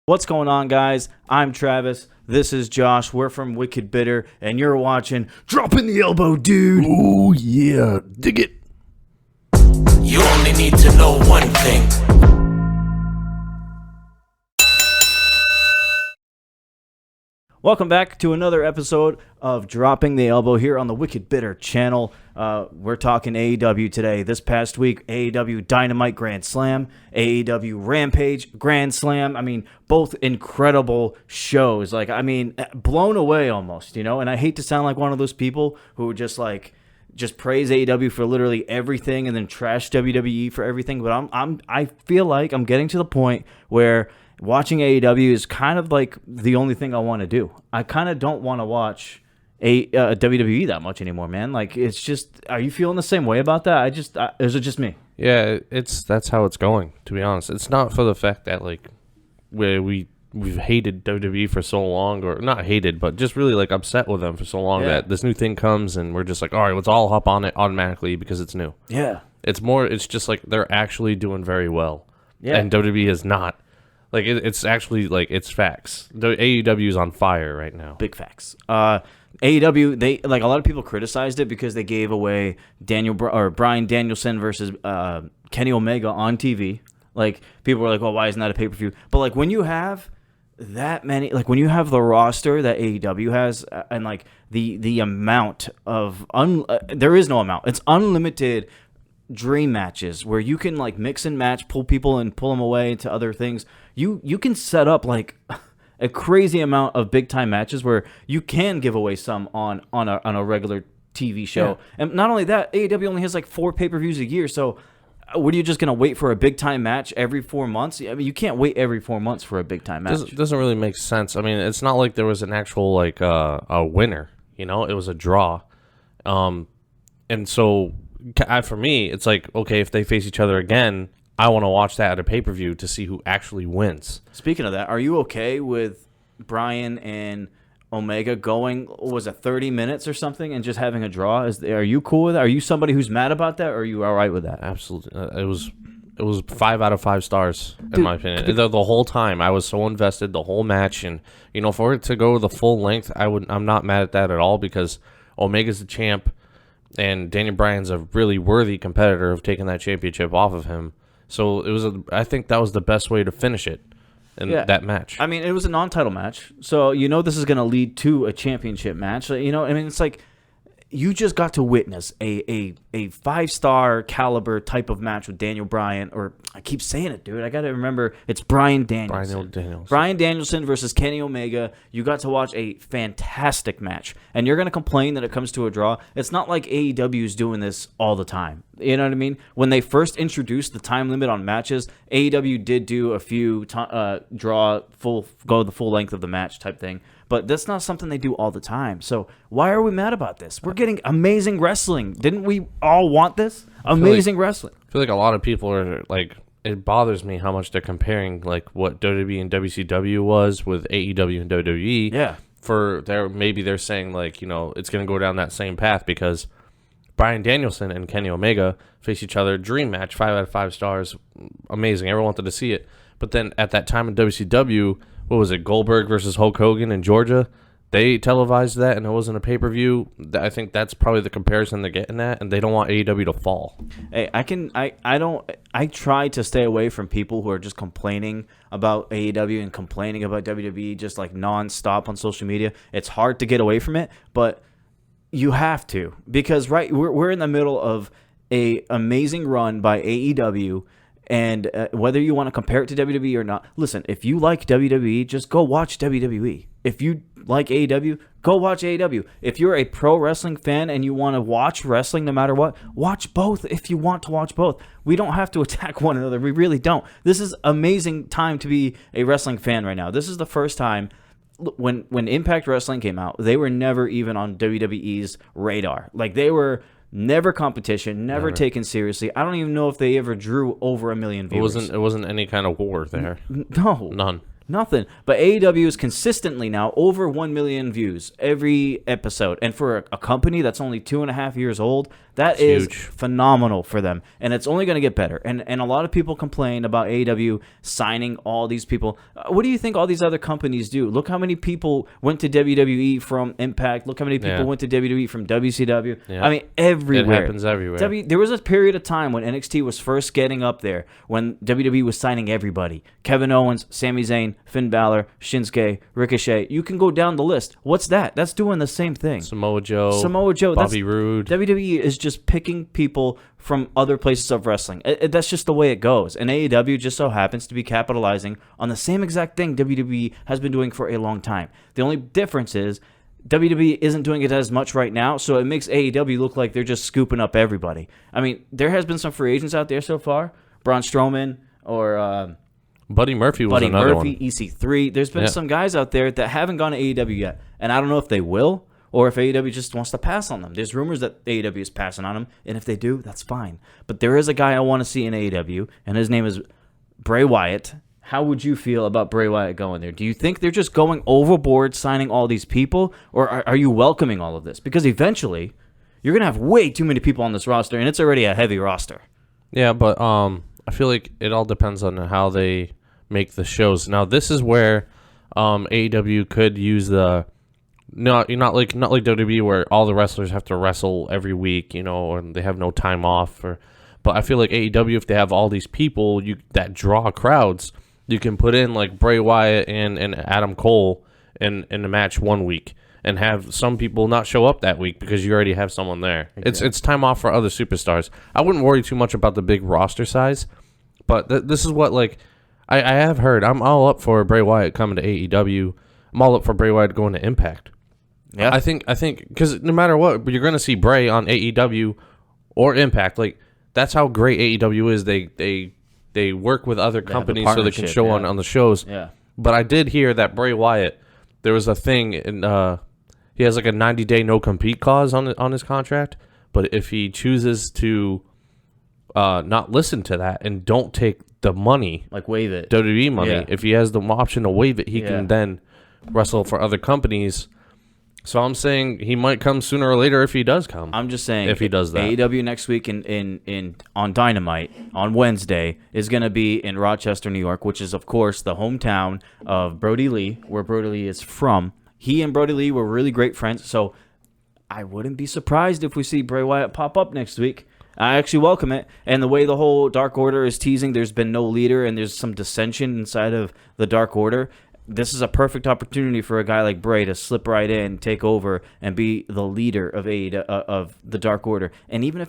What's going on, guys? I'm Travis. This is Josh. We're from Wicked Bitter, and you're watching Dropping the Elbow, dude. Oh, yeah. Dig it. You only need to know one thing. Welcome back to another episode of Dropping the Elbow here on the Wicked Bitter channel. We're talking AEW today. This past week, AEW Dynamite Grand Slam, AEW Rampage Grand Slam. I mean, both incredible shows. Blown away almost, you know? And I hate to sound like one of those people who just praise AEW for literally everything and then trash WWE for everything. But I feel like I'm getting to the point where watching AEW is kind of like the only thing I want to do. I kind of don't want to watch WWE that much anymore, man. Like, it's just, are you feeling the same way about that? Is it just me? Yeah, that's how it's going, to be honest. It's not for the fact that, like, we've hated WWE for so long, or not hated, but just really, like, upset with them for so long that this new thing comes and we're just like, all right, let's all hop on it automatically because it's new. Yeah. It's just like they're actually doing very well. Yeah. And WWE is not. Like, it's actually, like, it's facts. The AEW is on fire right now. Big facts. AEW, they, like, a lot of people criticized it because they gave away Bryan Danielson versus Kenny Omega on TV. Like, people were like, well, why isn't that a pay-per-view? But, like, when you have that many, like, when you have the roster that AEW has, and, like, the amount of, there is no amount. It's unlimited dream matches where you can, like, mix and match, pull people and pull them away into other things. You can set up, like, a crazy amount of big time matches where you can give away some on a regular TV show. Yeah. And not only that, AEW only has like 4 pay-per-views a year. So what are you just going to wait for a big time match every 4 months? I mean, you can't wait every 4 months for a big time match. It doesn't really make sense. I mean, it's not like there was an actual, like, a winner, you know? It was a draw. And so for me, it's like, okay, if they face each other again, I want to watch that at a pay-per-view to see who actually wins. Speaking of that, are you okay with Bryan and Omega going, was it 30 minutes or something, and just having a draw? Are you cool with that? Are you somebody who's mad about that, or are you all right with that? Absolutely. It was 5 out of 5 stars, in my opinion. The whole time, I was so invested, the whole match. And, you know, for it to go the full length, I'm not mad at that at all, because Omega's the champ, and Daniel Bryan's a really worthy competitor of taking that championship off of him. So I think that was the best way to finish it in that match. I mean, it was a non-title match, so you know this is going to lead to a championship match. You know, I mean, it's like you just got to witness a 5-star caliber type of match with Daniel Bryan, or I keep saying it, dude. I got to remember it's Bryan Danielson. Bryan Danielson versus Kenny Omega. You got to watch a fantastic match, and you're going to complain that it comes to a draw. It's not like AEW is doing this all the time. You know what I mean? When they first introduced the time limit on matches, AEW did do a few go the full length of the match type thing. But that's not something they do all the time. So why are we mad about this? We're getting amazing wrestling. Didn't we all want this? Amazing wrestling. I feel like a lot of people are like, it bothers me how much they're comparing like what WWE and WCW was with AEW and WWE. Yeah. Maybe they're saying, like, you know, it's going to go down that same path because Bryan Danielson and Kenny Omega face each other. Dream match, 5 out of 5 stars. Amazing. Everyone wanted to see it. But then at that time in WCW, what was it, Goldberg versus Hulk Hogan in Georgia? They televised that, and it wasn't a pay-per-view. I think that's probably the comparison they're getting at, and they don't want AEW to fall. Hey, I try to stay away from people who are just complaining about AEW and complaining about WWE just like nonstop on social media. It's hard to get away from it, but you have to, because we're in the middle of a amazing run by AEW. And whether you want to compare it to WWE or not, listen, if you like WWE, just go watch WWE. If you like AEW, go watch AEW. If you're a pro wrestling fan and you want to watch wrestling no matter what, watch both if you want to watch both. We don't have to attack one another. We really don't. This is amazing time to be a wrestling fan right now. This is the first time when Impact Wrestling came out, they were never even on WWE's radar. Like, they were never competition, never taken seriously. I don't even know if they ever drew over 1 million viewers. It wasn't any kind of war there. No. None. Nothing. But AEW is consistently now over 1 million views every episode. And for a company that's only 2.5 years old, That is huge. phenomenal for them, and it's only going to get better. And a lot of people complain about AEW signing all these people. What do you think all these other companies do? Look how many people went to WWE from Impact. Look how many people went to WWE from WCW. Yeah. I mean, everywhere. It happens everywhere. There was a period of time when NXT was first getting up there, when WWE was signing everybody. Kevin Owens, Sami Zayn, Finn Balor, Shinsuke, Ricochet. You can go down the list. What's that? That's doing the same thing. Samoa Joe, That's, Bobby Roode. WWE is just picking people from other places of wrestling. That's just the way it goes. And AEW just so happens to be capitalizing on the same exact thing WWE has been doing for a long time. The only difference is WWE isn't doing it as much right now, so it makes AEW look like they're just scooping up everybody. I mean, there has been some free agents out there so far. Braun Strowman or Buddy Murphy was Buddy another Murphy, one. EC3. There's been some guys out there that haven't gone to AEW yet, and I don't know if they will or if AEW just wants to pass on them. There's rumors that AEW is passing on them, and if they do, that's fine. But there is a guy I want to see in AEW, and his name is Bray Wyatt. How would you feel about Bray Wyatt going there? Do you think they're just going overboard signing all these people, or are you welcoming all of this? Because eventually, you're going to have way too many people on this roster, and it's already a heavy roster. Yeah, but I feel like it all depends on how they make the shows. Now, this is where AEW could use the not like WWE where all the wrestlers have to wrestle every week, or they have no time off. But I feel like AEW, if they have all these people that draw crowds, you can put in like Bray Wyatt and Adam Cole in the match one week, and have some people not show up that week because you already have someone there. Exactly. It's time off for other superstars. I wouldn't worry too much about the big roster size, but this is what I have heard. I'm all up for Bray Wyatt coming to AEW. I'm all up for Bray Wyatt going to Impact. Yeah, I think because no matter what, you're going to see Bray on AEW or Impact. Like, that's how great AEW is. They work with other companies so they can show on the shows. Yeah. But I did hear that Bray Wyatt, there was a thing, and he has like a 90-day no-compete clause on his contract. But if he chooses to not listen to that and don't take the money, like waive it, WWE money, if he has the option to waive it, he can then wrestle for other companies. So I'm saying he might come sooner or later if he does come. I'm just saying if he does that. AEW next week on Dynamite on Wednesday is going to be in Rochester, New York, which is of course the hometown of Brody Lee, where Brody Lee is from. He and Brody Lee were really great friends, so I wouldn't be surprised if we see Bray Wyatt pop up next week. I actually welcome it. And the way the whole Dark Order is teasing, there's been no leader and there's some dissension inside of the Dark Order. This is a perfect opportunity for a guy like Bray to slip right in, take over, and be the leader of of the Dark Order. And even if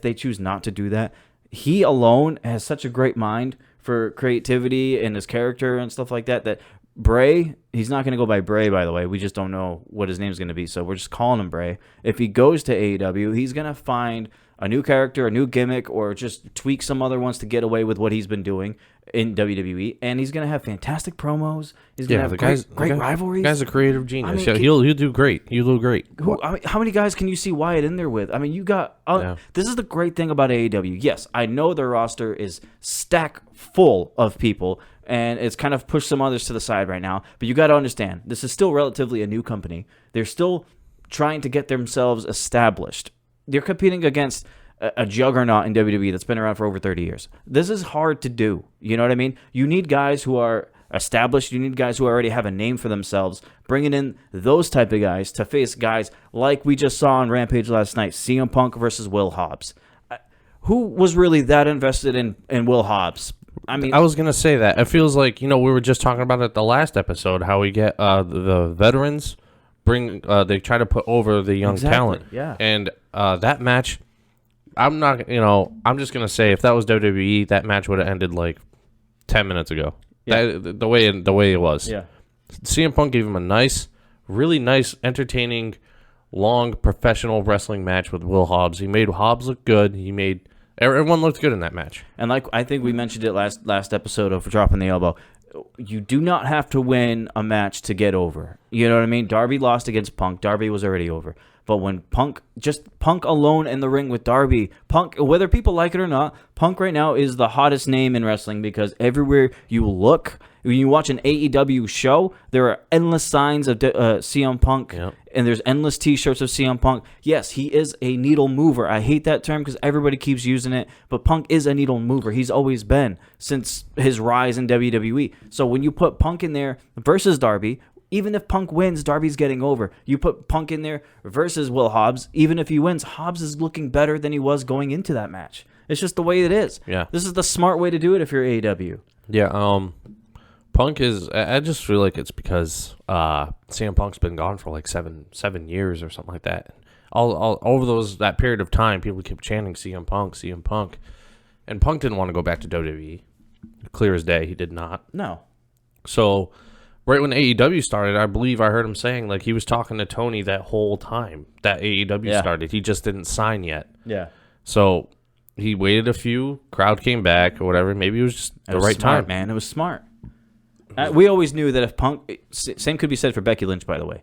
they choose not to do that, he alone has such a great mind for creativity and his character and stuff like that, that Bray, he's not going to go by Bray, by the way. We just don't know what his name's going to be, so we're just calling him Bray. If he goes to AEW, he's going to find a new character, a new gimmick, or just tweak some other ones to get away with what he's been doing in WWE. And he's going to have fantastic promos. He's going to have great rivalries. The guy's a creative genius. I mean, he'll do great. He'll do great. How many guys can you see Wyatt in there with? I mean, you got... This is the great thing about AEW. Yes, I know their roster is stacked full of people, and it's kind of pushed some others to the side right now. But you got to understand, this is still relatively a new company. They're still trying to get themselves established. They're competing against a juggernaut in WWE that's been around for over 30 years. This is hard to do. You know what I mean? You need guys who are established. You need guys who already have a name for themselves. Bringing in those type of guys to face guys like we just saw on Rampage last night, CM Punk versus Will Hobbs. Who was really that invested in Will Hobbs? I mean, I was going to say that. It feels like, we were just talking about it the last episode, how we get the veterans they try to put over the young talent. Yeah. And that match, I'm just going to say, if that was WWE, that match would have ended like 10 minutes ago. Yeah. The way it was. Yeah. CM Punk gave him a really nice, entertaining, long, professional wrestling match with Will Hobbs. He made Hobbs look good. Everyone looked good in that match. And like I think we mentioned it last episode of Dropping the Elbow, you do not have to win a match to get over. You know what I mean? Darby lost against Punk. Darby was already over. But when Punk alone in the ring with Darby, Punk, whether people like it or not, Punk right now is the hottest name in wrestling because everywhere you look, when you watch an AEW show, there are endless signs of CM Punk, and there's endless T-shirts of CM Punk. Yes, he is a needle mover. I hate that term because everybody keeps using it, but Punk is a needle mover. He's always been since his rise in WWE. So when you put Punk in there versus Darby, even if Punk wins, Darby's getting over. You put Punk in there versus Will Hobbs, even if he wins, Hobbs is looking better than he was going into that match. It's just the way it is. Yeah. This is the smart way to do it if you're AEW. Yeah, Punk is. I just feel like it's because CM Punk's been gone for like seven years or something like that. All over that period of time, people kept chanting CM Punk, and Punk didn't want to go back to WWE. Clear as day, he did not. No. So right when AEW started, I believe I heard him saying like he was talking to Tony that whole time that AEW started. He just didn't sign yet. Yeah. So he waited a few, crowd came back or whatever. Maybe it was just the right smart, time, man. It was smart. We always knew that if Punk, same could be said for Becky Lynch, by the way.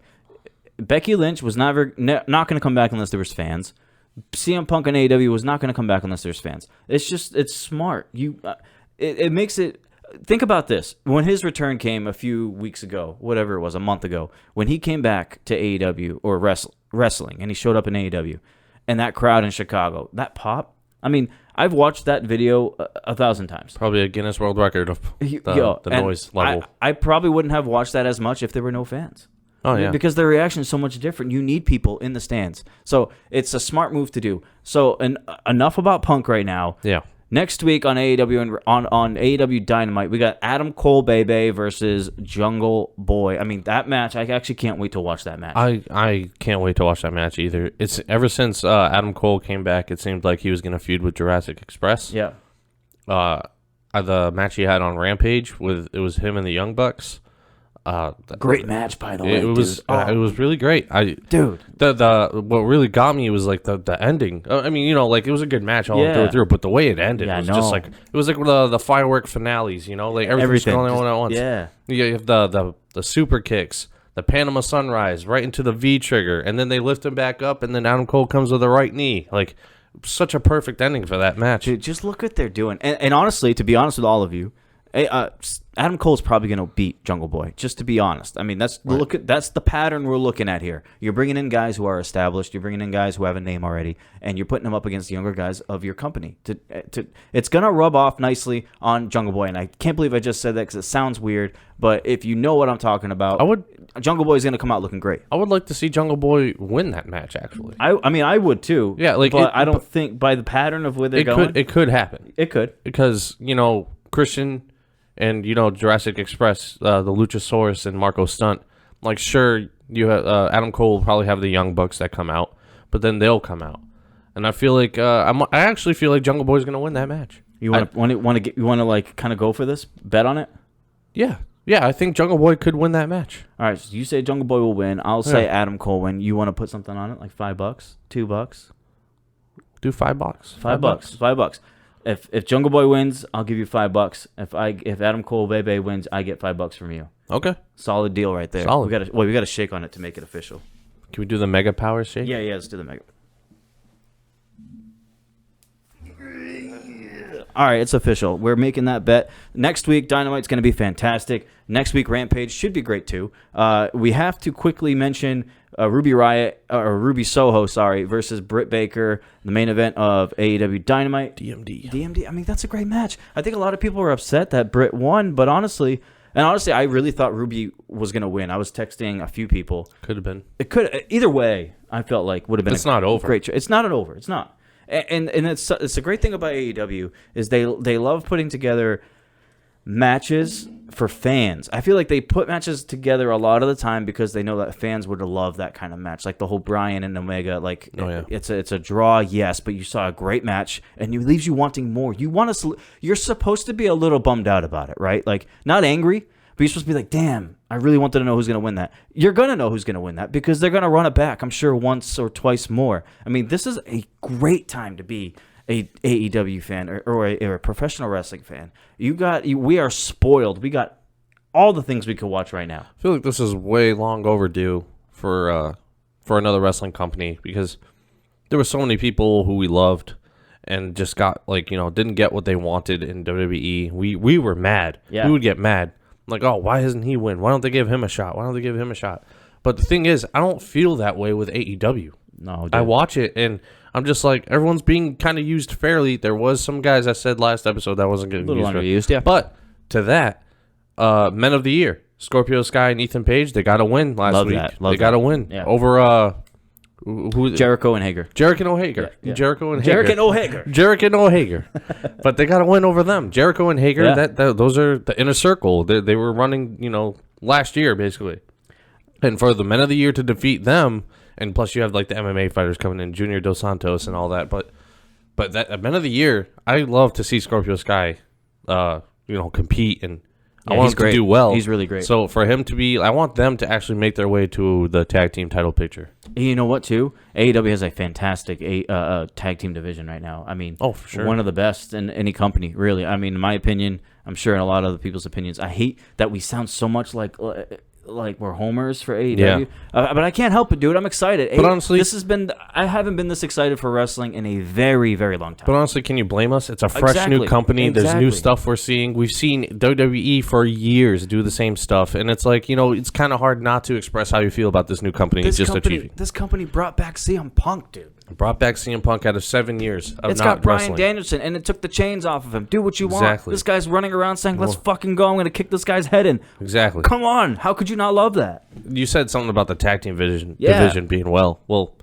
Becky Lynch was not going to come back unless there was fans. CM Punk and AEW was not going to come back unless there's fans. It's smart. It makes it. Think about this. When his return came a few weeks ago, whatever it was, a month ago, when he came back to AEW or wrestling, and he showed up in AEW, and that crowd in Chicago, that pop. I mean, I've watched that video 1,000 times. Probably a Guinness World Record of the noise level. I probably wouldn't have watched that as much if there were no fans. Oh, yeah. Because their reaction is so much different. You need people in the stands. So it's a smart move to do. So enough about Punk right now. Yeah. Next week on AEW and on AEW Dynamite, we got Adam Cole Bebe versus Jungle Boy. I mean, that match, I actually can't wait to watch that match. I can't wait to watch that match either. It's ever since Adam Cole came back, it seemed like he was going to feud with Jurassic Express. Yeah. The match he had on Rampage it was him and the Young Bucks. Great match, by the way. It was really great. Dude, what really got me was like the ending. I mean, like it was a good match all through, but the way it ended was just like it was like the firework finales. Like everything's going on at once. Yeah, you have the super kicks, the Panama Sunrise right into the V trigger, and then they lift him back up, and then Adam Cole comes with the right knee. Like such a perfect ending for that match. Dude, just look what they're doing. And honestly, to be honest with all of you, Adam Cole's probably going to beat Jungle Boy, just to be honest. I mean, that's the pattern we're looking at here. You're bringing in guys who are established. You're bringing in guys who have a name already, and you're putting them up against the younger guys of your company. It's going to rub off nicely on Jungle Boy, and I can't believe I just said that because it sounds weird, but if you know what I'm talking about, Jungle Boy is going to come out looking great. I would like to see Jungle Boy win that match, actually. I mean, I would too. Yeah, but I don't think by the pattern of where they're going. It could happen. It could. Because, Christian and Jurassic Express, the Luchasaurus and Marco Stunt, like sure you have Adam Cole will probably have the Young Bucks that come out, but then they'll come out, and I feel like I actually feel like Jungle Boy's gonna win that match. You want to like kind of go for this? Bet on it? Yeah, I think Jungle Boy could win that match. All right, so you say Jungle Boy will win. I'll say Adam Cole win. You want to put something on it, like $5, $2? Do $5. $5. If Jungle Boy wins, I'll give you $5. If Adam Cole Bebe wins, I get $5 from you. Okay, solid deal right there. Solid. We got to shake on it to make it official. Can we do the Mega Power shake? Yeah. Let's do the Mega. All right, it's official. We're making that bet. Next week, Dynamite's going to be fantastic. Next week, Rampage should be great too. We have to quickly mention Ruby Soho, versus Britt Baker, the main event of AEW Dynamite. DMD. I mean, that's a great match. I think a lot of people were upset that Britt won, but honestly, I really thought Ruby was going to win. I was texting a few people. Could have been. It could. Either way, I felt like would have been. It's not over. Great. It's not over. It's not. And it's a great thing about AEW is they love putting together matches for fans. I feel like they put matches together a lot of the time because they know that fans would love that kind of match, like the whole Bryan and Omega. It's a draw, yes, but you saw a great match and it leaves you wanting more. You're supposed to be a little bummed out about it, right? Like not angry, but you're supposed to be like, damn, I really wanted to know who's going to win that. You're going to know who's going to win that because they're going to run it back, I'm sure, once or twice more. I mean, this is a great time to be a AEW fan or a professional wrestling fan. We are spoiled. We got all the things we could watch right now. I feel like this is way long overdue for for another wrestling company, because there were so many people who we loved and just got didn't get what they wanted in WWE. We were mad. Yeah. We would get mad. Like, oh, why doesn't he win? Why don't they give him a shot? Why don't they give him a shot? But the thing is, I don't feel that way with AEW. No, dude. I watch it and I'm just like, everyone's being kind of used fairly. There was some guys I said last episode that wasn't getting used fairly. Underused, yeah. But to that, Men of the Year, Scorpio Sky and Ethan Page, they got a win last week. They got a win over who Jericho and Hager. Jericho and Hager. Yeah. Jericho and Hager. Jericho and Hager. But they got a win over them. Jericho and Hager, those are the inner circle. They were running, last year, basically. And for the Men of the Year to defeat them, and plus you have like the MMA fighters coming in, Junior Dos Santos and all that. But that Men of the Year, I love to see Scorpio Sky, compete, and I want him to do well. He's really great. So for him to be, I want them to actually make their way to the tag team title picture. You know what, too? AEW has a fantastic tag team division right now. I mean, for sure, one of the best in any company, really. I mean, in my opinion, I'm sure in a lot of other people's opinions, I hate that we sound so much like we're homers for AEW. Yeah. But I can't help it, dude. I'm excited. But honestly, I haven't been this excited for wrestling in a very, very long time. But honestly, can you blame us? It's a fresh new company. There's new stuff we're seeing. We've seen WWE for years do the same stuff, and it's like, it's kind of hard not to express how you feel about this new company. Achieving. This company brought back CM Punk, dude. Brought back CM Punk out of 7 years of it's not got Bryan wrestling. Danielson, and it took the chains off of him. Do what you want. Exactly. This guy's running around saying, let's fucking go. I'm going to kick this guy's head in. Exactly. Come on. How could you not love that? You said something about the tag team division being well. Well,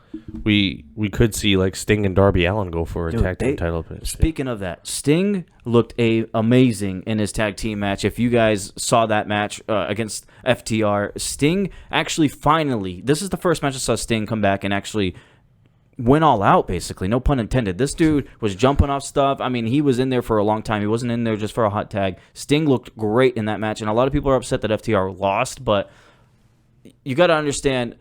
we could see like Sting and Darby Allin go for a tag team title. Speaking of that, Sting looked amazing in his tag team match. If you guys saw that match against FTR, Sting actually finally, this is the first match I saw Sting come back and actually went all out, basically. No pun intended. This dude was jumping off stuff. I mean, he was in there for a long time. He wasn't in there just for a hot tag. Sting looked great in that match, and a lot of people are upset that FTR lost, but you got to understand,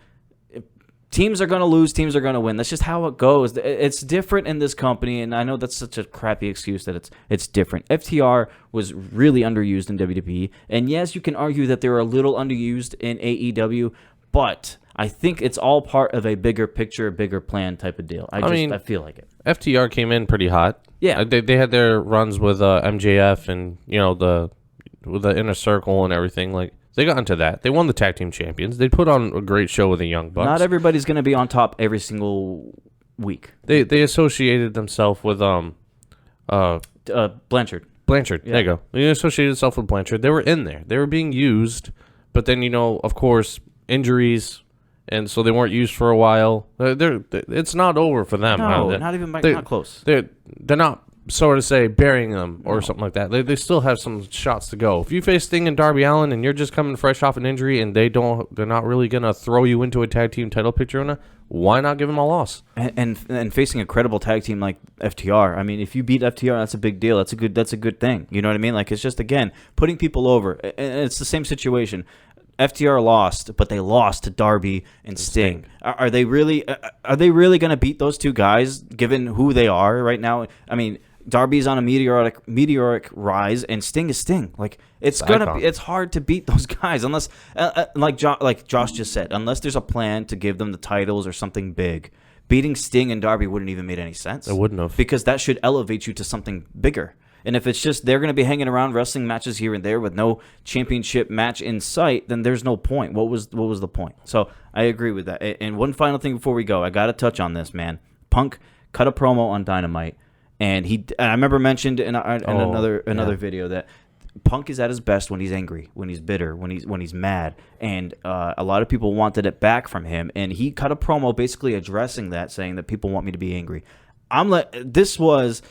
teams are going to lose, teams are going to win. That's just how it goes. It's different in this company, and I know that's such a crappy excuse that it's different. FTR was really underused in WWE, and yes, you can argue that they're a little underused in AEW, but I think it's all part of a bigger picture, bigger plan type of deal. I feel like it. FTR came in pretty hot. Yeah. They had their runs with MJF and, with the Inner Circle and everything. Like, they got into that. They won the tag team champions. They put on a great show with the Young Bucks. Not everybody's going to be on top every single week. They associated themselves with Blanchard. Blanchard. Yeah. There you go. They associated themselves with Blanchard. They were in there. They were being used, but then, of course, injuries, and so they weren't used for a while. It's not over for them. No, not close. They're not, so to say, burying them or something like that. They still have some shots to go. If you face Sting and Darby Allin and you're just coming fresh off an injury and they're not really gonna throw you into a tag team title picture, why not give them a loss? And facing a credible tag team like FTR, I mean, if you beat FTR, that's a big deal. That's a good thing. You know what I mean? Like, it's just, again, putting people over. And it's the same situation. FTR lost, but they lost to Darby and Sting. Are they really going to beat those two guys, given who they are right now? I mean, Darby's on a meteoric rise, and Sting is Sting. Like, it's hard to beat those guys unless, like Josh just said, unless there's a plan to give them the titles or something big. Beating Sting and Darby wouldn't even make any sense. It wouldn't have, because that should elevate you to something bigger. And if it's just they're going to be hanging around wrestling matches here and there with no championship match in sight, then there's no point. What was the point? So I agree with that. And one final thing before we go, I got to touch on this, man. Punk cut a promo on Dynamite, and I remember mentioned in another video that Punk is at his best when he's angry, when he's bitter, when he's mad, and a lot of people wanted it back from him, and he cut a promo basically addressing that, saying that people want me to be angry. This was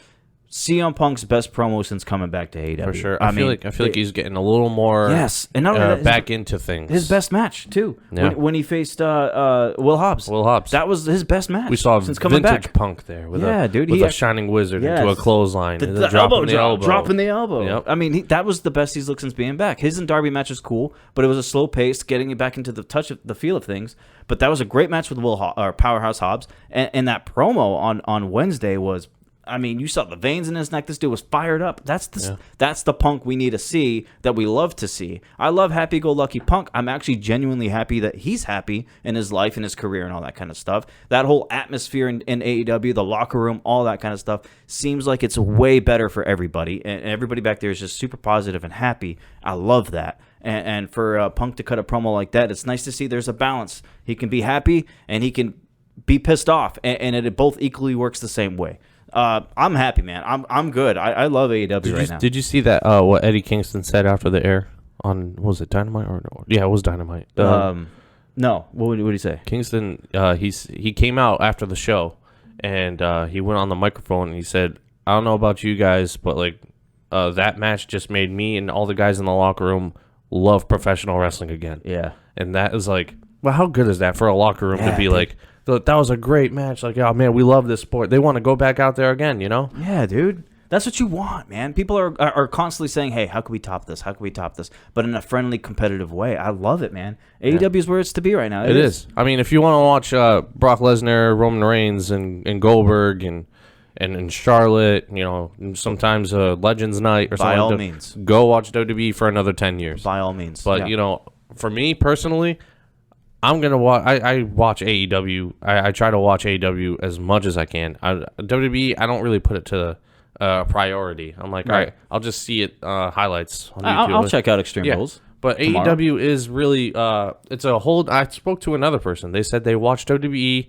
CM Punk's best promo since coming back to AEW. For sure. I feel like he's getting a little more and back into things. His best match, too. Yeah. When he faced Will Hobbs. That was his best match. We saw since coming vintage back. Punk there with with a Shining Wizard into a clothesline. The elbow. Dropping the elbow. Yep. I mean, that was the best he's looked since being back. His and Darby match was cool, but it was a slow pace, getting you back into the touch of the feel of things. But that was a great match with Powerhouse Hobbs. And that promo on Wednesday was I mean, you saw the veins in his neck. This dude was fired up. That's the Punk we need to see, that we love to see. I love happy-go-lucky Punk. I'm actually genuinely happy that he's happy in his life and his career and all that kind of stuff. That whole atmosphere in AEW, the locker room, all that kind of stuff, seems like it's way better for everybody. And everybody back there is just super positive and happy. I love that. And for Punk to cut a promo like that, it's nice to see there's a balance. He can be happy and he can be pissed off, and it both equally works the same way. I'm happy, man. I'm good. I love AEW right now. Did you see that? What Eddie Kingston said after the air on, was it Dynamite or no? Yeah, it was Dynamite. No. What did he say? Kingston, he came out after the show, and he went on the microphone and he said, "I don't know about you guys, but like that match just made me and all the guys in the locker room love professional wrestling again." Yeah. And that is like, well, how good is that for a locker room to be like, that was a great match. Like, oh man, we love this sport. They want to go back out there again, you know? Yeah, dude. That's what you want, man. People are constantly saying, hey, how can we top this? How can we top this? But in a friendly, competitive way. I love it, man. AEW is where it's to be right now. It is. I mean, if you want to watch Brock Lesnar, Roman Reigns, and Goldberg, and Charlotte, you know, and sometimes Legends Night or something. By all means. Go watch WWE for another 10 years. By all means. But, you know, for me personally, I'm going to watch. I watch AEW. I try to watch AEW as much as I can. WWE, I don't really put it to priority. I'm like, all right, I'll just see it highlights on YouTube. I'll check out Extreme Rules. But tomorrow. AEW is really, it's a whole, I spoke to another person. They said they watched WWE,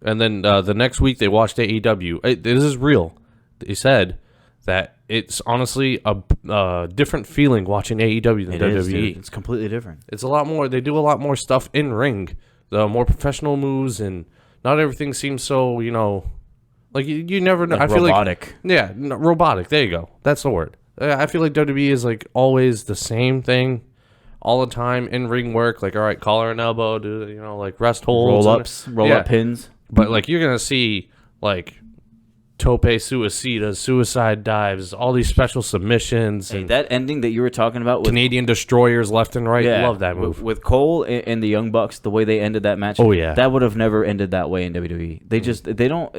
and then the next week they watched AEW. This is real. They said that it's honestly a different feeling watching AEW than WWE. Dude. It's completely different. It's a lot more. They do a lot more stuff in ring, the more professional moves, and not everything seems so, you know, like you never know. Like I feel robotic. Robotic. There you go. That's the word. I feel like WWE is like always the same thing all the time in ring work. Like, all right, collar and elbow, do, you know, like rest holds, roll ups, roll up pins. But like you're gonna see like tope suicidas, suicide dives, all these special submissions. Hey, that ending that you were talking about with Canadian destroyers left and right. Love that move. With Cole and the Young Bucks, the way they ended that match. Oh yeah, that would have never ended that way in WWE. They just they don't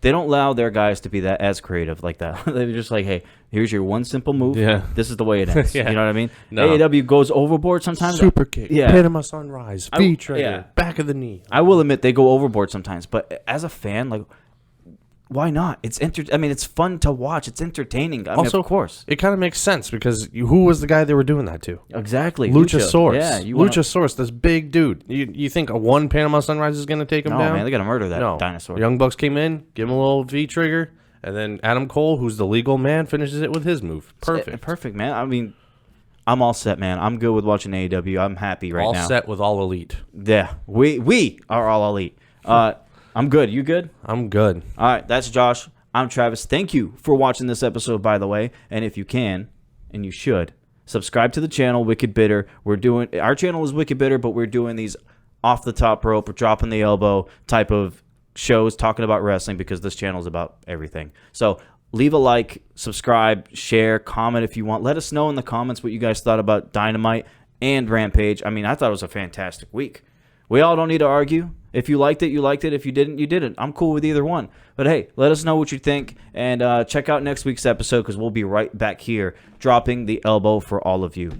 allow their guys to be that as creative like that. They're just like, hey, here's your one simple move. Yeah, this is the way it ends. You know what I mean? No. AEW goes overboard sometimes. Super kick, Panama Sunrise, feet trigger, yeah. back of the knee. I will admit they go overboard sometimes, but as a fan, like, why not? It's it's fun to watch. It's entertaining. I mean, also, of course, it kind of makes sense because who was the guy they were doing that to? Exactly, Luchasaurus. Yeah, Luchasaurus, this big dude. You think a one Panama Sunrise is going to take him down? No, man, they got to murder that dinosaur. Young Bucks came in, give him a little V trigger, and then Adam Cole, who's the legal man, finishes it with his move. Perfect. Perfect, man. I mean, I'm all set, man. I'm good with watching AEW. I'm happy right now. All set with All Elite. Yeah, we are all elite. I'm good. You good? I'm good. All right, that's Josh. I'm Travis. Thank you for watching this episode, by the way. And if you can, and you should, subscribe to the channel, Wicked Bitter. Our channel is Wicked Bitter, but we're doing these off the top rope or dropping the elbow type of shows talking about wrestling because this channel is about everything. So leave a like, subscribe, share, comment if you want. Let us know in the comments what you guys thought about Dynamite and Rampage. I mean, I thought it was a fantastic week. We all don't need to argue. If you liked it, you liked it. If you didn't, you didn't. I'm cool with either one. But hey, let us know what you think. And check out next week's episode because we'll be right back here dropping the elbow for all of you.